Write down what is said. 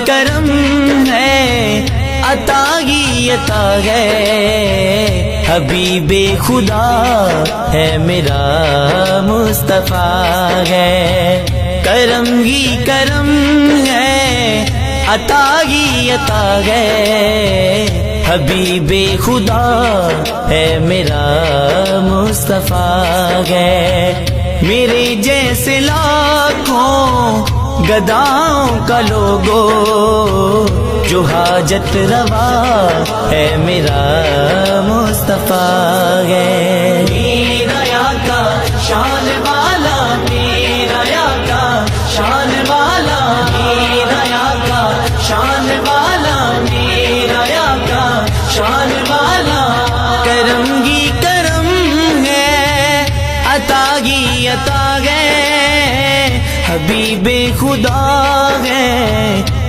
کرم ہے، عطا ہی عطا ہے، حبیب خدا ہے میرا مصطفیٰ ہے، کرم ہی کرم ہے، عطا ہی عطا ہے، حبیب خدا ہے میرا مصطفیٰ ہے، میرے جیسے لاکھوں گداؤں کا لوگو جو حاجت روا ہے میرا مصطفیٰ ہے، میرا آقا شان والا، میرا آقا شان والا، میرا آقا شان والا، میرا آقا شان والا، کرم ہی کرم ہے، عطا ہی عطا ہے، حبیب خدا ہے